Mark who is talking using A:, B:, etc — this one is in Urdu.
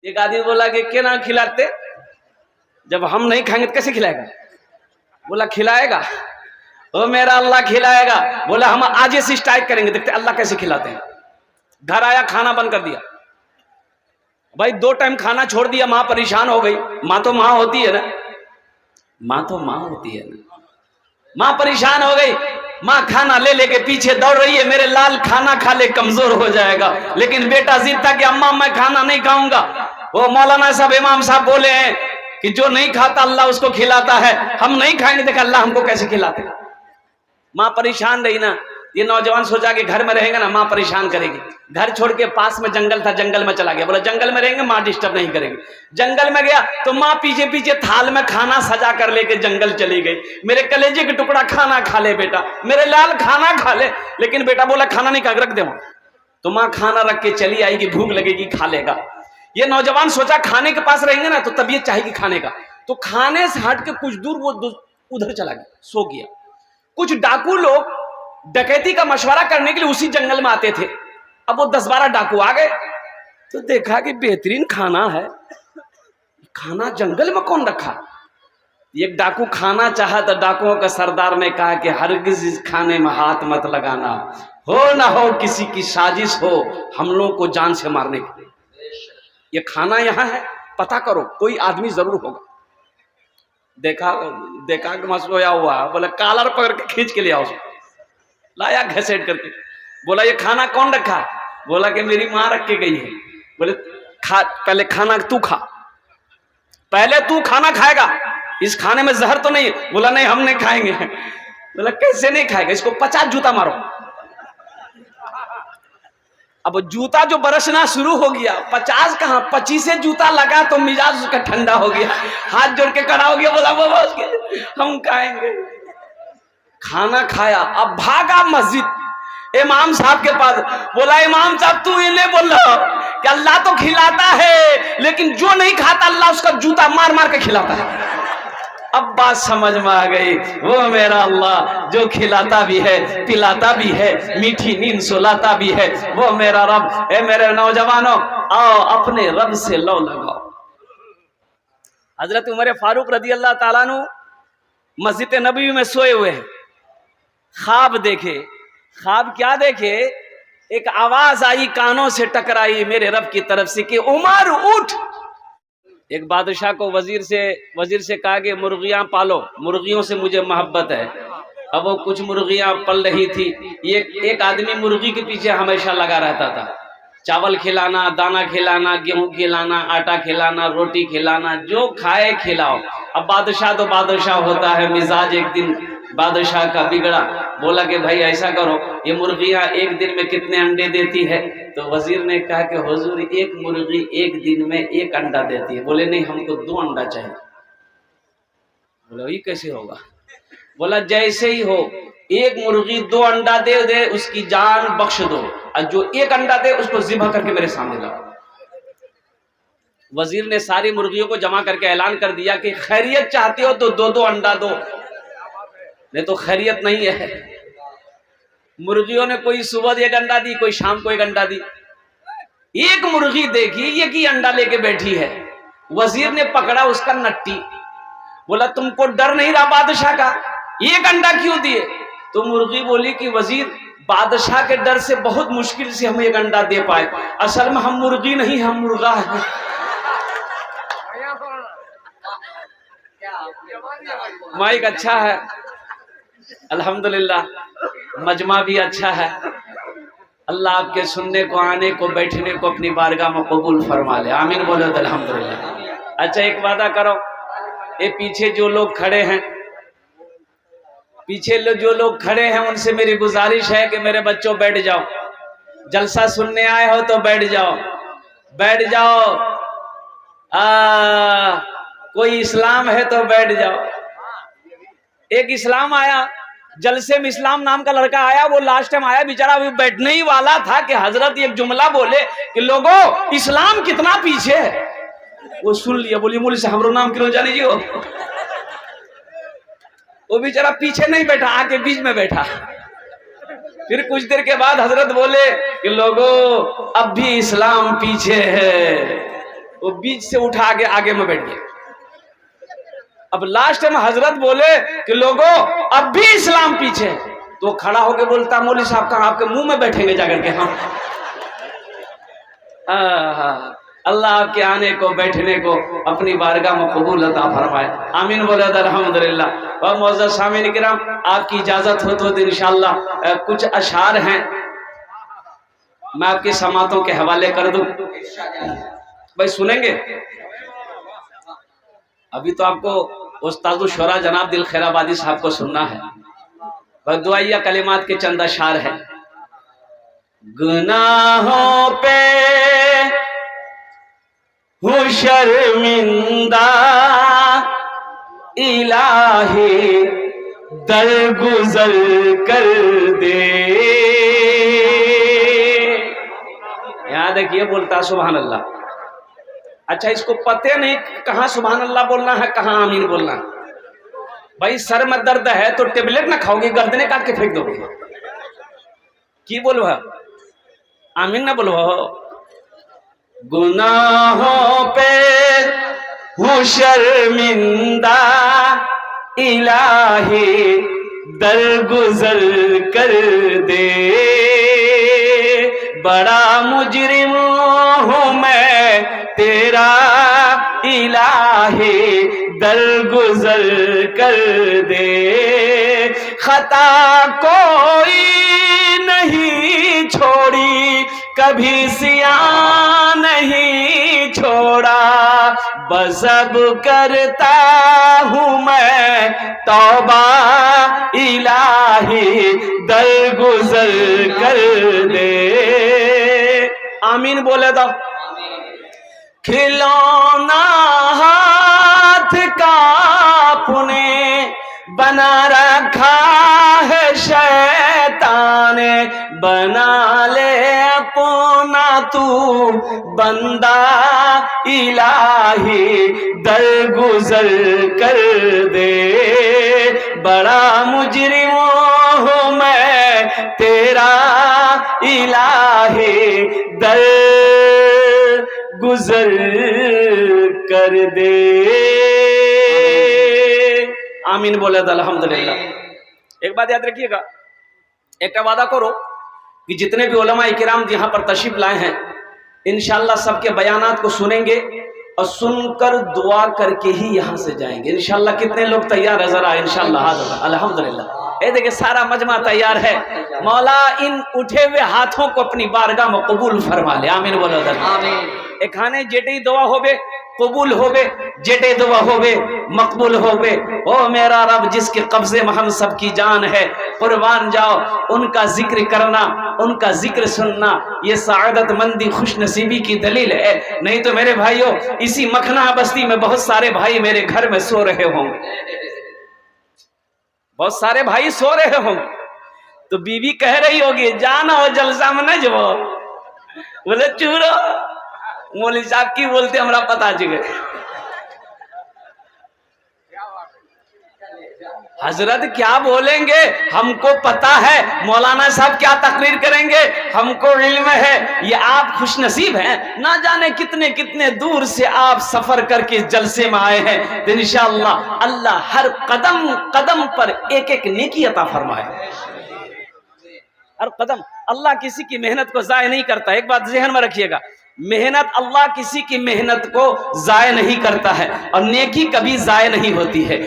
A: ایک آدمی بولا کہ کیا نہ کھلاتے، جب ہم نہیں کھائیں گے تو کیسے کھلائے گا؟ بولا کھلائے گا، وہ میرا اللہ کھلائے گا۔ بولا ہم آج سے اسٹارٹ کریں گے، دیکھتے اللہ کیسے کھلاتے ہیں۔ گھر آیا کھانا بند کر دیا، بھائی 2 ٹائم کھانا چھوڑ دیا، ماں پریشان ہو گئی۔ ماں تو ماں ہوتی ہے نا، ماں تو ماں ہوتی ہے نا۔ ماں پریشان ہو گئی، ماں کھانا لے لے کے پیچھے دوڑ رہی ہے، میرے لال کھانا کھا لے کمزور ہو جائے گا۔ لیکن بیٹا ضد تھا کہ اماں میں کھانا نہیں کھاؤں گا۔ وہ مولانا صاحب امام صاحب بولے ہیں کہ جو نہیں کھاتا اللہ اس کو کھلاتا ہے، ہم نہیں کھائیں گے، دیکھا اللہ ہم کو کیسے کھلاتے۔ ماں پریشان رہی نا۔ یہ نوجوان سوچا کہ گھر میں رہیں گا نا ماں پریشان کرے گی، گھر چھوڑ کے پاس میں جنگل تھا، جنگل میں چلا گیا۔ بولا جنگل میں رہیں گے ماں ڈسٹرب نہیں کرے گی۔ جنگل میں گیا تو ماں پیچھے پیچھے تھال میں کھانا سجا کر لے کے جنگل چلی گئی۔ میرے کلیجے کا ٹکڑا کھانا کھا لے بیٹا، میرے لال کھانا کھا لے۔ لیکن بیٹا بولا کھانا نہیں کھا، رکھ دے وہاں۔ تو ماں کھانا رکھ کے چلی آئے گی، بھوک لگے گی کھا لے گا۔ یہ نوجوان سوچا کھانے کے پاس رہیں گے نا تو طبیعت چاہے گی کھانے کا، تو کھانے سے ہٹ کے کچھ دور وہ ادھر چلا گیا، سو گیا۔ کچھ ڈاکو لوگ ڈکیتی کا مشورہ کرنے کے لیے اسی جنگل میں آتے تھے۔ اب وہ 10-12 ڈاکو آ گئے تو دیکھا کہ بہترین کھانا ہے، کھانا جنگل میں کون رکھا؟ ایک ڈاکو کھانا چاہا تو ڈاکوؤں کا سردار نے کہا کہ ہرگز اس کھانے میں ہاتھ مت لگانا، ہو نہ ہو کسی کی سازش ہو ہم لوگوں کو جان سے مارنے کی۔ یہ کھانا یہاں ہے، پتہ کرو کوئی آدمی ضرور ہوگا۔ دیکھا کہ مسویا ہوا، بولا کالر پکڑ کے کھینچ کے لے آؤ، لایا گھسیٹ کر کے۔ بولا یہ کھانا کون رکھا؟ بولا کہ میری ماں رکھ کے گئی ہے۔ بولے پہلے کھانا تو کھا، پہلے تو کھانا کھائے گا، اس کھانے میں زہر تو نہیں ہے؟ بولا نہیں ہم نہیں کھائیں گے۔ بولا کیسے نہیں کھائے گا؟ اس کو 50 جوتا مارو۔ اب جوتا جو برسنا شروع ہو گیا، 50 کہاں 25 جوتا لگا تو مزاج اس کا ٹھنڈا ہو گیا، ہاتھ جوڑ کے کھڑا ہو گیا۔ بولا بابا ہم کھائیں گے۔ کھانا کھایا، اب بھاگا مسجد امام صاحب کے پاس۔ بولا امام صاحب تو یہ نہیں بول رہا کہ اللہ تو کھلاتا ہے لیکن جو نہیں کھاتا اللہ اس کا جوتا مار مار کے کھلاتا ہے۔ اب بات سمجھ میں آ گئی، وہ میرا اللہ جو کھلاتا بھی ہے پلاتا بھی ہے، میٹھی نیند سلاتا بھی ہے، وہ میرا رب۔ اے میرے نوجوانوں آؤ اپنے رب سے لو لگاؤ۔ حضرت عمر فاروق رضی اللہ تعالیٰ عنہ مسجد نبوی میں سوئے ہوئے ہیں، خواب دیکھے۔ خواب کیا دیکھے؟ ایک آواز آئی کانوں سے ٹکرائی میرے رب کی طرف سے کہ عمر اٹھ۔ ایک بادشاہ کو وزیر سے کہا کہ مرغیاں پالو، مرغیوں سے مجھے محبت ہے۔ اب وہ کچھ مرغیاں پل رہی تھی، ایک آدمی مرغی کے پیچھے ہمیشہ لگا رہتا تھا، چاول کھلانا، دانا کھلانا، گیہوں کھلانا، آٹا کھلانا، روٹی کھلانا، جو کھائے کھلاؤ۔ اب بادشاہ تو بادشاہ ہوتا ہے، مزاج ایک دن بادشاہ کا بگڑا۔ بولا کہ بھائی ایسا کرو، یہ مرغیاں ایک دن میں کتنے انڈے دیتی ہے؟ تو وزیر نے کہا کہ حضور ایک مرغی ایک دن میں 1 انڈا دیتی ہے۔ بولے نہیں ہم کو 2 انڈا چاہیے۔ بولا یہ کیسے ہوگا؟ بولا جیسے ہی ہو، ایک مرغی 2 انڈا دے اس کی جان بخش دو، اور جو 1 انڈا دے اس کو ذبح کر کے میرے سامنے لاؤ۔ وزیر نے ساری مرغیوں کو جمع کر کے اعلان کر دیا کہ خیریت چاہتے ہو تو 2 انڈا دو، نہیں تو خیریت نہیں ہے۔ مرغیوں نے کوئی صبح 1 انڈا دی، کوئی شام کو 1 انڈا دی۔ ایک مرغی دیکھی ایک ہی انڈا لے کے بیٹھی ہے۔ وزیر نے پکڑا اس کا نٹی، بولا تم کو ڈر نہیں رہا بادشاہ کا؟ 1 انڈا کیوں دیے؟ تو مرغی بولی کہ وزیر بادشاہ کے ڈر سے بہت مشکل سے ہم 1 انڈا دے پائے، اصل میں ہم مرغی نہیں ہم مرغا ہیں۔ مائک اچھا ہے الحمدللہ، مجمع بھی اچھا ہے، اللہ آپ کے سننے کو آنے کو بیٹھنے کو اپنی بارگاہ میں قبول فرما لے، آمین بولو تو الحمدللہ۔ اچھا ایک وعدہ کرو، یہ پیچھے جو لوگ کھڑے ہیں، ان سے میری گزارش ہے کہ میرے بچوں بیٹھ جاؤ، جلسہ سننے آئے ہو تو بیٹھ جاؤ، کوئی اسلام ہے تو بیٹھ جاؤ۔ ایک اسلام آیا، جلسے میں اسلام نام کا لڑکا آیا، وہ لاسٹ ٹائم آیا بیچارہ، ابھی بیٹھنے ہی والا تھا کہ حضرت ایک جملہ بولے کہ لوگوں اسلام کتنا پیچھے ہے۔ وہ سن لیا، بولی مولی سے ہمرو نام کیوں جانی جی ہو۔ وہ بیچارہ پیچھے نہیں بیٹھا، آگے بیچ میں بیٹھا۔ پھر کچھ دیر کے بعد حضرت بولے کہ لوگوں اب بھی اسلام پیچھے ہے، وہ بیچ سے اٹھا کے آگے میں بیٹھ گئے. اب لاسٹ میں حضرت بولے کہ لوگوں اب بھی اسلام پیچھے ہے. تو کھڑا ہو کے بولتا مولوی صاحب کہاں آپ کے منہ میں بیٹھیں گے جا کر کے. ہم اللہ آپ کے آنے کو بیٹھنے کو اپنی بارگاہ میں قبول عطا فرمائے. آمین بولے الحمدللہ. اور معزز سامعین کرام آپ کی اجازت ہو تو انشاءاللہ کچھ اشعار ہیں میں آپ کی سماعتوں کے حوالے کر دوں. بھائی سنیں گے؟ ابھی تو آپ کو استاد الشورا جناب دل خیر آبادی صاحب کو سننا ہے. دعائیہ کلمات کے چند اشعار ہیں. گناہوں پہ ہوں شرمندہ الہی درگزر کر دے. یاد ہے کہ یہ بولتا سبحان اللہ. اچھا اس کو پتہ نہیں کہاں سبحان اللہ بولنا ہے کہاں آمین بولنا ہے. بھائی سر میں درد ہے تو ٹیبلٹ نہ کھاؤ گے گردنے کاٹ کے پھینک دو گے. کی بولو ہے آمین نہ بولو. گناہوں پہ ہوں شرمندہ الہی درگزر کر دے. بڑا مجرم ہوں میں تیرا الہی درگزر کر دے. خطا کوئی نہیں چھوڑی کبھی سیاہ نہیں چھوڑا. بس اب کرتا ہوں میں توبہ الہی درگزر کر دے. آمین بولے تو. کھلونا ہاتھ کا اپنے بنا رکھا ہے شیطان. بنا لے اپنا تو بندہ الہی درگزر کر دے. بڑا مجرم ہوں میں تیرا الہی درگزر کر دے. آمین بولے تو الحمدللہ. ایک بات یاد رکھیے گا, ایک وعدہ کرو کہ جتنے بھی علماء کرام یہاں پر تشریف لائے ہیں انشاءاللہ سب کے بیانات کو سنیں گے اور سن کر دعا کر کے ہی یہاں سے جائیں گے انشاءاللہ. کتنے لوگ تیار ہے ذرا انشاءاللہ؟ الحمدللہ. اے دیکھیں سارا مجمع تیار ہے. مولا ان اٹھے ہوئے ہاتھوں کو اپنی بارگاہ میں قبول فرما لے. آمین بولو. آمین. ایک کھانے جیٹی دعا ہوبے قبول ہوبے, جیٹے دعا ہوبے مقبول ہوبے. او میرا رب جس کے قبضے میں ہم سب کی جان ہے, قربان جاؤ ان کا ذکر کرنا, ان کا ذکر سننا یہ سعادت مندی خوش نصیبی کی دلیل ہے. نہیں تو میرے بھائیوں اسی مکھنا بستی میں بہت سارے بھائی میرے گھر میں سو رہے ہوں گے, بہت سارے بھائی سو رہے ہوں گے. تو بیوی کہہ رہی ہوگی جانا ہو جلسہ میں نہ جو بولے چورو مولوی صاحب کی بولتے ہمارا پتا چکے. حضرت کیا بولیں گے ہم کو پتا ہے, مولانا صاحب کیا تقریر کریں گے ہم کو علم ہے. یہ آپ خوش نصیب ہیں, نہ جانے کتنے کتنے دور سے آپ سفر کر کے جلسے میں آئے ہیں. تو انشاءاللہ اللہ ہر قدم قدم پر ایک ایک نیکی عطا فرمائے. ہر قدم اللہ کسی کی محنت کو ضائع نہیں کرتا. ایک بات ذہن میں رکھیے گا, محنت اللہ کسی کی محنت کو ضائع نہیں کرتا ہے اور نیکی کبھی ضائع نہیں ہوتی ہے.